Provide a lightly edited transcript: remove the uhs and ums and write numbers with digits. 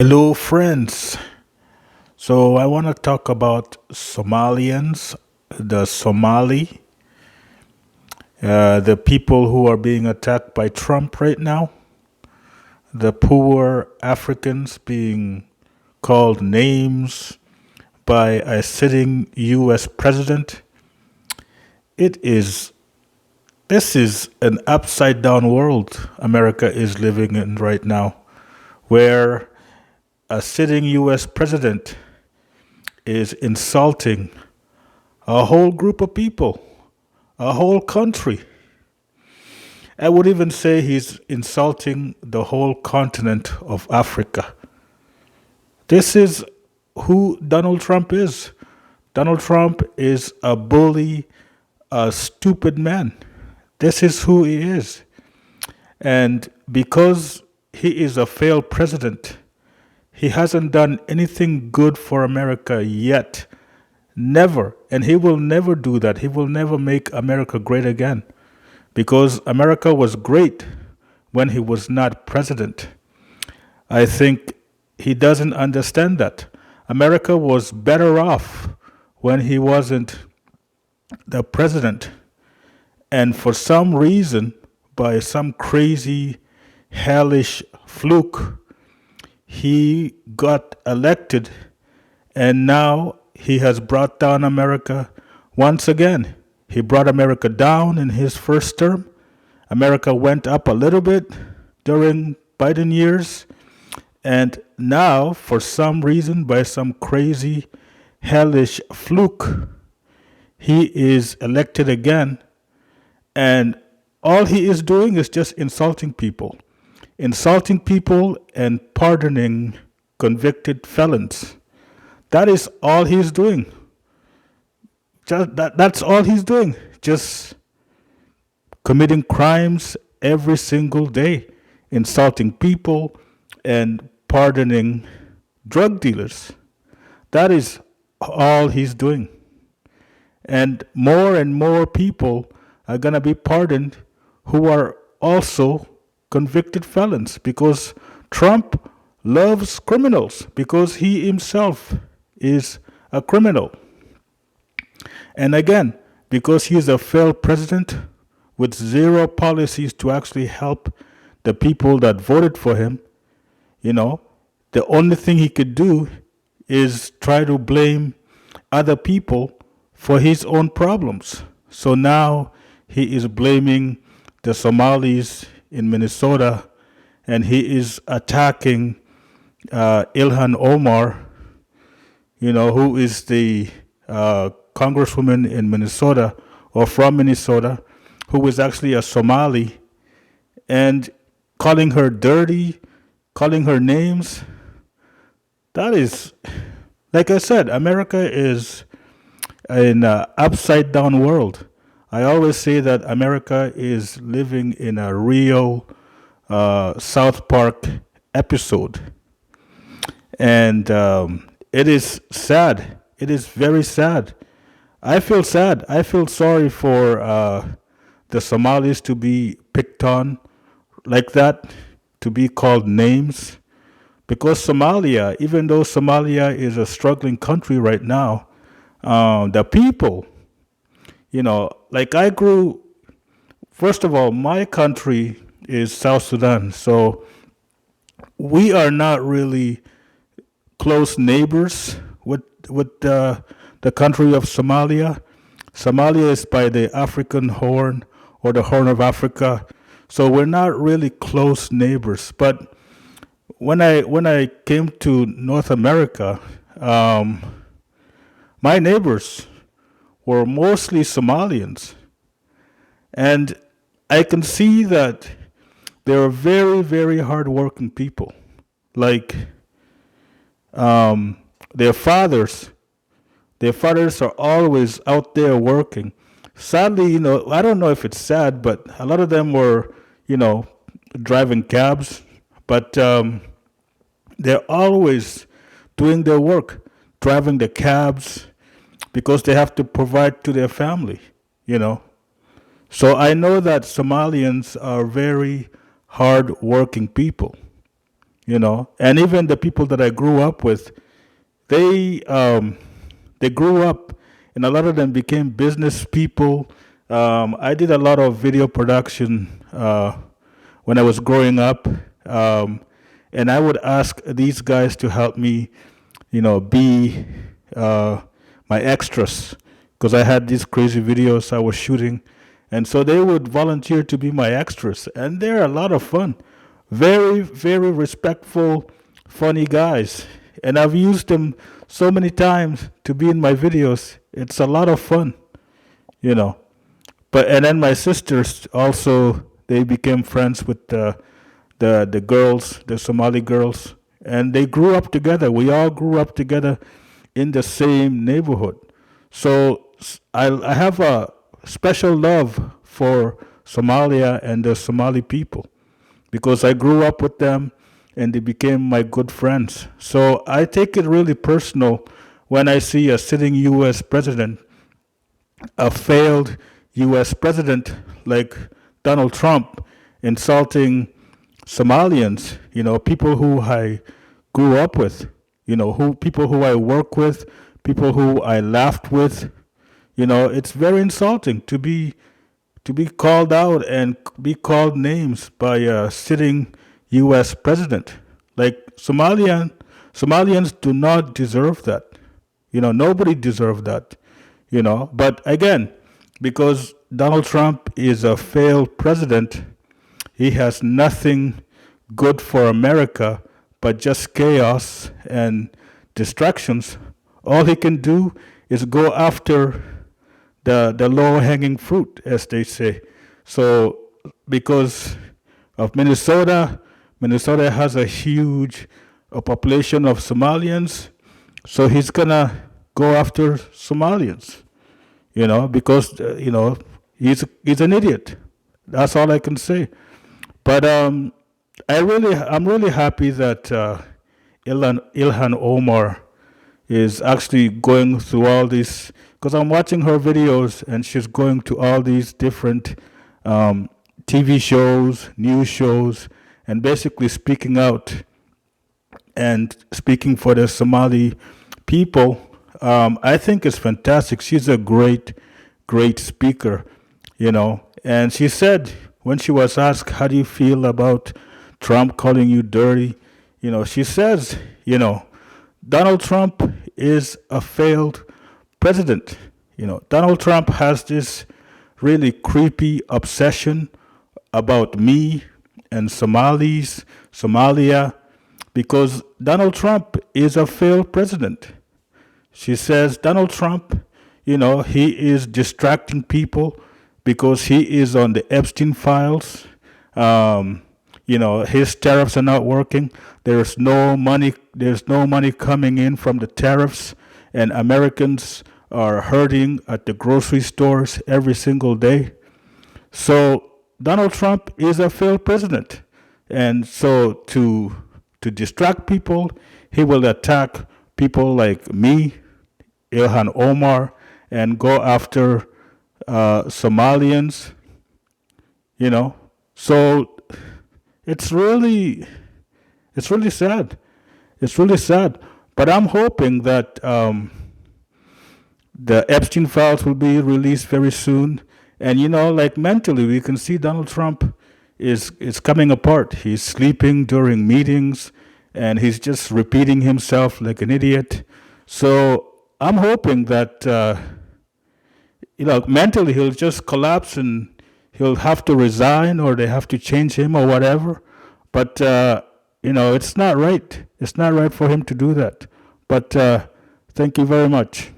Hello, friends. So, I want to talk about Somalians, the Somali, the people who are being attacked by Trump right now, the poor Africans being called names by a sitting US president. It is, this is an upside down world America is living in right now, where a sitting US president is insulting a whole group of people, a whole country. I would even say he's insulting the whole continent of Africa. This is who Donald Trump is. Donald Trump is a bully, a stupid man. This is who he is. And because he is a failed president, he hasn't done anything good for America yet. Never. And he will never do that. He will never make America great again. Because America was great when he was not president. I think he doesn't understand that. America was better off when he wasn't the president. And for some reason, by some crazy, hellish fluke, he got elected, and now he has brought down America once again. He brought America down in his first term. America went up a little bit during Biden years. And now, for some reason, by some crazy, hellish fluke, he is elected again. And all he is doing is just insulting people and pardoning convicted felons. That is all he's doing. That's all he's doing. Just committing crimes every single day, insulting people and pardoning drug dealers. That is all he's doing. And more people are going to be pardoned who are also convicted felons because Trump loves criminals because he himself is a criminal. And again, because he is a failed president with zero policies to actually help the people that voted for him, the only thing he could do is try to blame other people for his own problems. So now he is blaming the Somalis in Minnesota and he is attacking Ilhan Omar, who is the congresswoman in Minnesota or from Minnesota, who is actually a Somali, and calling her dirty, calling her names. That is, like I said, America is an upside down world. I always say that America is living in a real South Park episode. And it is sad. It is very sad. I feel sad. I feel sorry for the Somalis to be picked on like that, to be called names. Because Somalia, even though Somalia is a struggling country right now, the people, like I grew, first of all, my country is South Sudan. So we are not really close neighbors with the country of Somalia. Somalia is by the African Horn or the Horn of Africa, so we're not really close neighbors. But when I came to North America, my neighbors were mostly Somalians, and I can see that they are very, very hardworking people. Like um, their fathers, their fathers are always out there working. Sadly, I don't know if it's sad, but a lot of them were, you know, driving cabs, but they're always doing their work, driving the cabs because they have to provide to their family, you know. So I know that Somalians are very hard working people, And even the people that I grew up with, they they grew up, and a lot of them became business people. I did a lot of video production when I was growing up, um, and I would ask these guys to help me, be uh, my extras, because I had these crazy videos I was shooting, and so they would volunteer to be my extras, and they're a lot of fun. Very, very respectful, funny guys, and I've used them so many times to be in my videos. It's a lot of fun, you know. But and then my sisters also, they became friends with the girls, the Somali girls, and they grew up together. We all grew up together in the same neighborhood. So I have a special love for Somalia and the Somali people because I grew up with them and they became my good friends. So I take it really personal when I see a sitting U.S. president, a failed U.S. president like Donald Trump, insulting Somalians, people who I grew up with, who people who I work with, people who I laughed with. It's very insulting to be called out and be called names by a sitting U.S. president. Like Somalians do not deserve that. Nobody deserves that. But again, because Donald Trump is a failed president, he has nothing good for America but just chaos and distractions. All he can do is go after the low hanging fruit, as they say. So, because of Minnesota has a huge population of Somalians, so he's gonna go after Somalians, because he's an idiot. That's all I can say. But I'm really happy that Ilhan Omar is actually going through all these, because I'm watching her videos and she's going to all these different TV shows, news shows, and basically speaking out and speaking for the Somali people. I think it's fantastic. She's a great, great speaker, And she said, when she was asked, how do you feel about Trump calling you dirty? She says, Donald Trump is a failed president. Donald Trump has this really creepy obsession about me and Somalia, because Donald Trump is a failed president. She says Donald Trump, he is distracting people because he is on the Epstein files. His tariffs are not working. There's no money coming in from the tariffs, and Americans are hurting at the grocery stores every single day. So Donald Trump is a failed president. And so to distract people, he will attack people like me, Ilhan Omar, and go after Somalians, So it's really sad. It's really sad. But I'm hoping that the Epstein files will be released very soon. And like mentally, we can see Donald Trump is coming apart. He's sleeping during meetings, and he's just repeating himself like an idiot. So I'm hoping that mentally he'll just collapse and he'll have to resign, or they have to change him or whatever. But it's not right. It's not right for him to do that. But thank you very much.